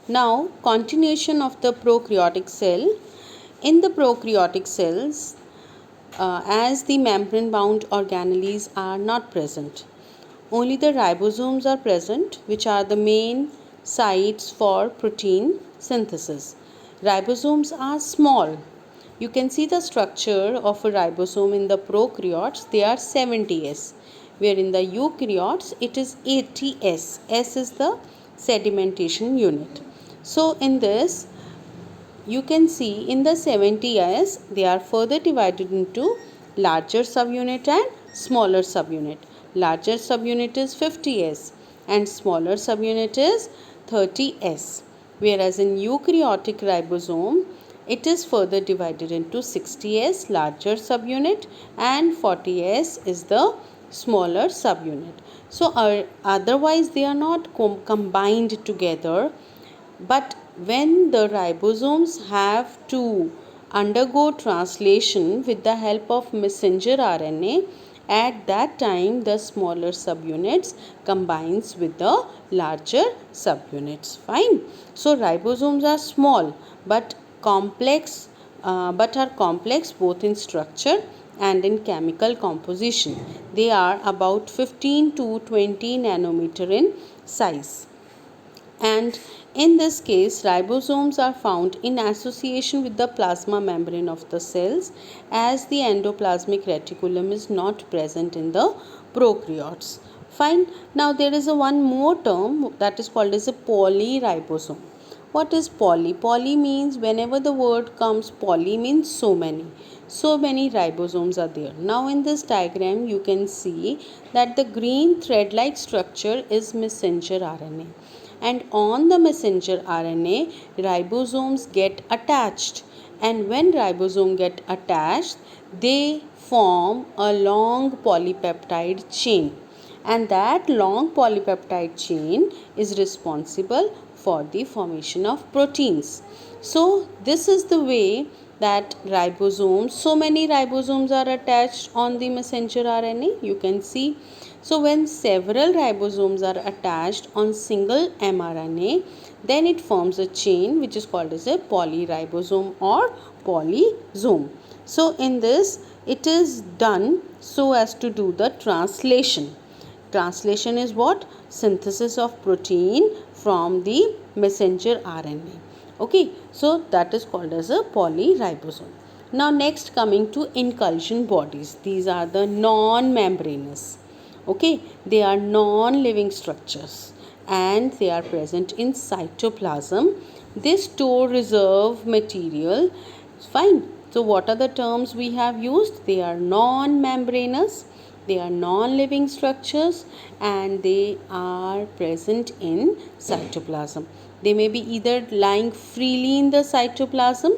Now, continuation of the prokaryotic cell. In the prokaryotic cells, as the membrane-bound organelles are not present, only the ribosomes are present, which are the main sites for protein synthesis. Ribosomes are small. You can see the structure of a ribosome in the prokaryotes. They are 70S, where in the eukaryotes it is 80S. S is the sedimentation unit. So in this, you can see in the 70S they are further divided into larger subunit and smaller subunit. Larger subunit is 50S and smaller subunit is 30S. Whereas in eukaryotic ribosome it is further divided into 60S larger subunit and 40S is the smaller subunit. So otherwise they are not combined together, but when the ribosomes have to undergo translation with the help of messenger RNA, at that time the smaller subunits combines with the larger subunits. Fine. So ribosomes are small but complex, but are complex both in structure and in chemical composition. They are about 15 to 20 nanometer in size. And in this case, ribosomes are found in association with the plasma membrane of the cells, as the endoplasmic reticulum is not present in the prokaryotes. Fine. Now there is a one more term that is called as a polyribosome. What is poly? Poly means, whenever the word comes, poly means so many. So many ribosomes are there. Now in this diagram you can see that the green thread-like structure is messenger RNA, and on the messenger RNA ribosomes get attached, and when ribosome get attached they form a long polypeptide chain, and that long polypeptide chain is responsible for the formation of proteins. So this is the way that ribosomes, so many ribosomes are attached on the messenger RNA, you can see. So when several ribosomes are attached on single mRNA, then it forms a chain which is called as a polyribosome or polysome. So in this, it is done so as to do the translation. Translation is what? Synthesis of protein from the messenger RNA. Okay, so that is called as a polyribosome. Now next, coming to inclusion bodies. These are the non-membranous. Okay, they are non-living structures and they are present in cytoplasm. They store reserve material. Fine. So what are the terms we have used? They are non-membranous, they are non-living structures, and they are present in cytoplasm. They may be either lying freely in the cytoplasm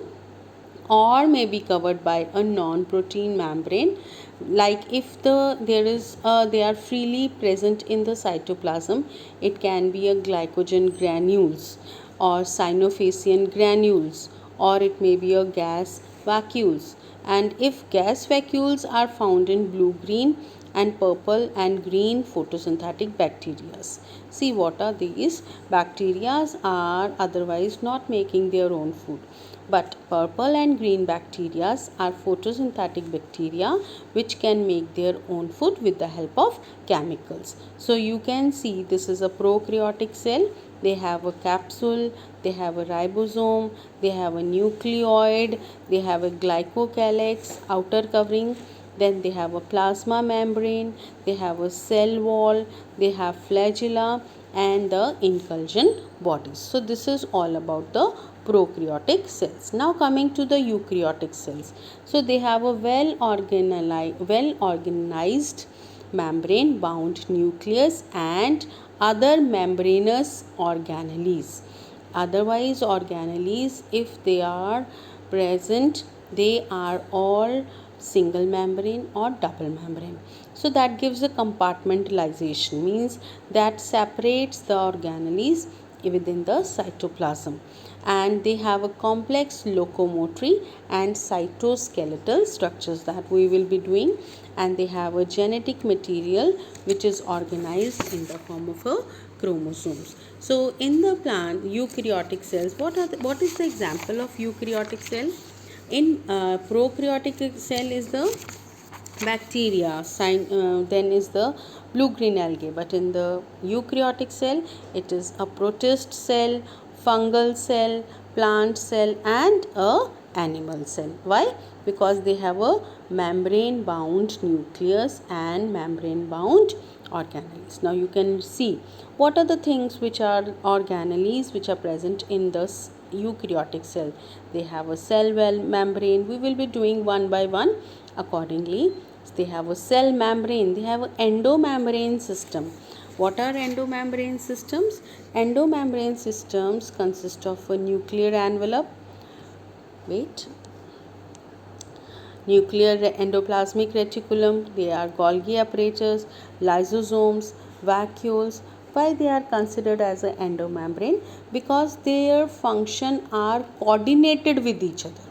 or may be covered by a non-protein membrane. Like if they are freely present in the cytoplasm, it can be a glycogen granules or cyanophacian granules, or it may be a gas vacuoles. And if gas vacuoles are found in blue green and purple and green photosynthetic bacteria. See, what are these? Bacteria are otherwise not making their own food, but purple and green bacteria are photosynthetic bacteria which can make their own food with the help of chemicals. So you can see this is a prokaryotic cell. They have a capsule, they have a ribosome, they have a nucleoid, they have a glycocalyx outer covering, then they have a plasma membrane, they have a cell wall, they have flagella and the inclusion bodies. So this is all about the prokaryotic cells. Now coming to the eukaryotic cells. So they have a well organized membrane bound nucleus and other membranous organelles. Otherwise organelles, if they are present, they are all single membrane or double membrane. So that gives a compartmentalization, means that separates the organelles within the cytoplasm, and they have a complex locomotory and cytoskeletal structures that we will be doing, and they have a genetic material which is organized in the form of a chromosomes. So in the plant eukaryotic cells, what is the example of eukaryotic cell? In prokaryotic cell is the bacteria, then is the blue green algae, but in the eukaryotic cell it is a protist cell, fungal cell, plant cell, and a animal cell. Why? Because they have a membrane bound nucleus and membrane bound organelles. Now you can see what are the things which are organelles which are present in this eukaryotic cell. They have a cell wall membrane. We will be doing one by one accordingly. They have a cell membrane. They have an endomembrane system. What are endomembrane systems? Endomembrane systems consist of a nuclear envelope. Nuclear endoplasmic reticulum. They are Golgi apparatus, lysosomes, vacuoles. Why they are considered as an endomembrane? Because their function are coordinated with each other.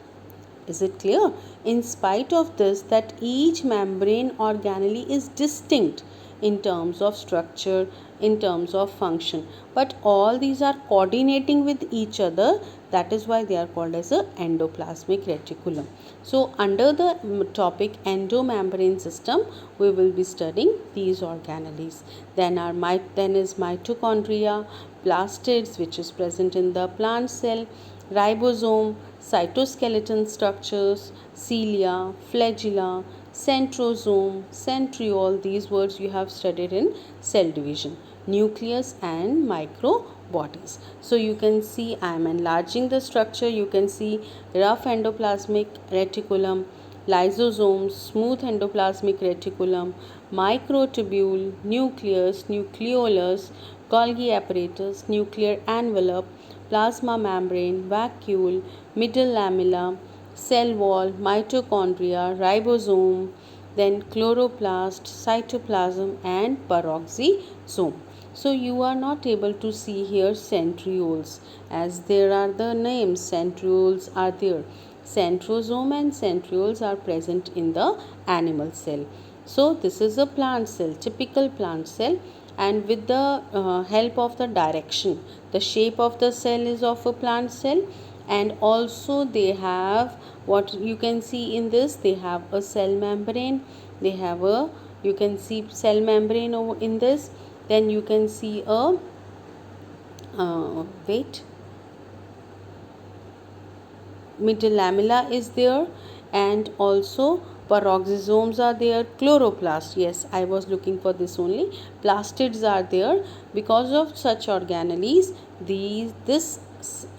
Is it clear? In spite of this, that each membrane organelle is distinct in terms of structure, in terms of function, but all these are coordinating with each other. That is why they are called as a endoplasmic reticulum. So under the topic endomembrane system, we will be studying these organelles. Then is mitochondria, plastids, which is present in the plant cell, ribosome, cytoskeleton structures, cilia, flagella, centrosome, centriole. These words you have studied in cell division. Nucleus and microbodies. So you can see I am enlarging the structure. You can see rough endoplasmic reticulum, lysosomes, smooth endoplasmic reticulum, microtubule, nucleus, nucleolus, Golgi apparatus, nuclear envelope, plasma membrane, vacuole, middle lamella, cell wall, mitochondria, ribosome, then chloroplast, cytoplasm, and peroxisome. So you are not able to see here centrioles, as there are the names. Centrioles are there. Centrosome and centrioles are present in the animal cell. So this is a plant cell, typical plant cell, and with the help of the direction, the shape of the cell is of a plant cell, and also they have what you can see in this. They have a cell membrane. They have a, you can see cell membrane over in this. Then you can see a middle lamella is there, and also peroxisomes are there, chloroplast, yes, I was looking for this only, plastids are there. Because of such organelles, this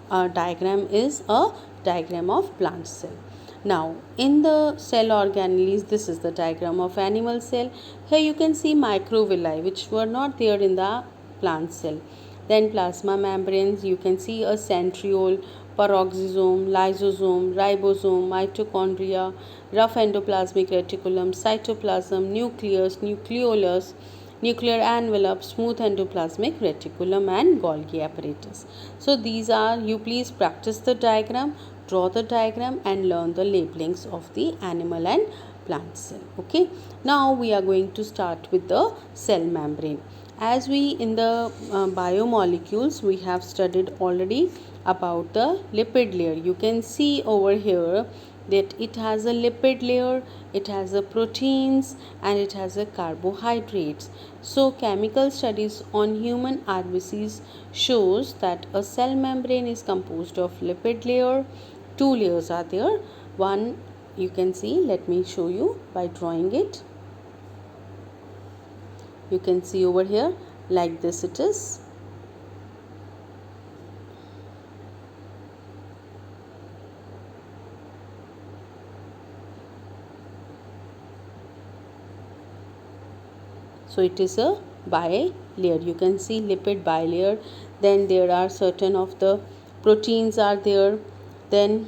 diagram is a diagram of plant cell. Now in the cell organelles, this is the diagram of animal cell. Here you can see microvilli which were not there in the plant cell. Then plasma membranes, you can see a centriole, peroxisome, lysosome, ribosome, mitochondria, rough endoplasmic reticulum, cytoplasm, nucleus, nucleolus, nuclear envelope, smooth endoplasmic reticulum, and Golgi apparatus. So these are, you please practice the diagram, draw the diagram, and learn the labelings of the animal and plant cell. Okay, now we are going to start with the cell membrane. As we in the biomolecules, we have studied already about the lipid layer. You can see over here that it has a lipid layer, it has a proteins, and it has a carbohydrates. So chemical studies on human RBCs shows that a cell membrane is composed of lipid layer. Two layers are there. One you can see, let me show you by drawing it. You can see over here, like this it is. So it is a bilayer. You can see lipid bilayer. Then there are certain of the proteins are there. Then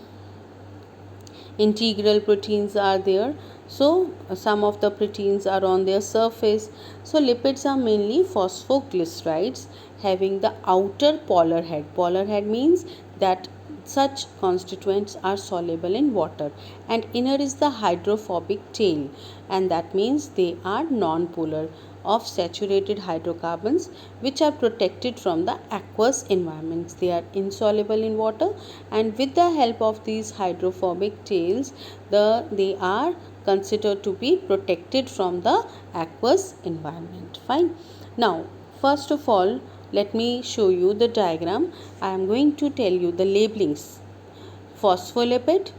integral proteins are there. So some of the proteins are on their surface. So lipids are mainly phosphoglycerides having the outer polar head. Polar head means that such constituents are soluble in water, and inner is the hydrophobic tail, and that means they are non-polar. of saturated hydrocarbons which are protected from the aqueous environments. They are insoluble in water, and with the help of these hydrophobic tails, they are considered to be protected from the aqueous environment. Fine. Now, first of all, let me show you the diagram. I am going to tell you the labelings. Phospholipid,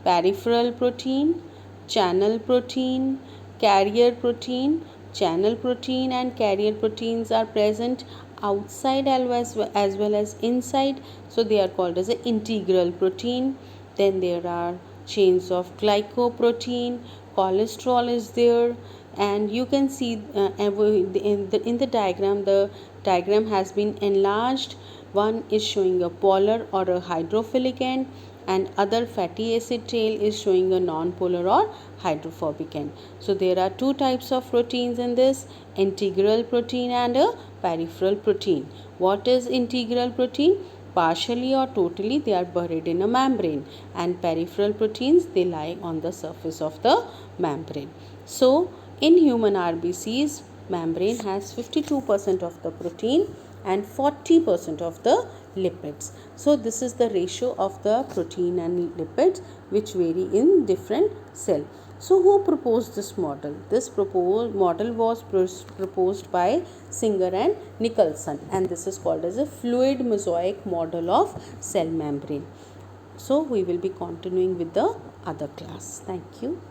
peripheral protein, channel protein, carrier protein. Channel protein and carrier proteins are present outside as well as inside, so they are called as an integral protein. Then there are chains of glycoprotein, cholesterol is there, and you can see in the diagram, the diagram has been enlarged. One is showing a polar or a hydrophilic end, and other fatty acid tail is showing a non-polar or hydrophobic end. So there are two types of proteins in this: integral protein and a peripheral protein. What is integral protein? Partially or totally they are buried in a membrane, and peripheral proteins, they lie on the surface of the membrane. So in human RBCs, membrane has 52% of the protein and 40% of the lipids. So this is the ratio of the protein and lipids which vary in different cell. So who proposed this model? This model was proposed by Singer and Nicholson, and this is called as a fluid mosaic model of cell membrane. So we will be continuing with the other class. Thank you.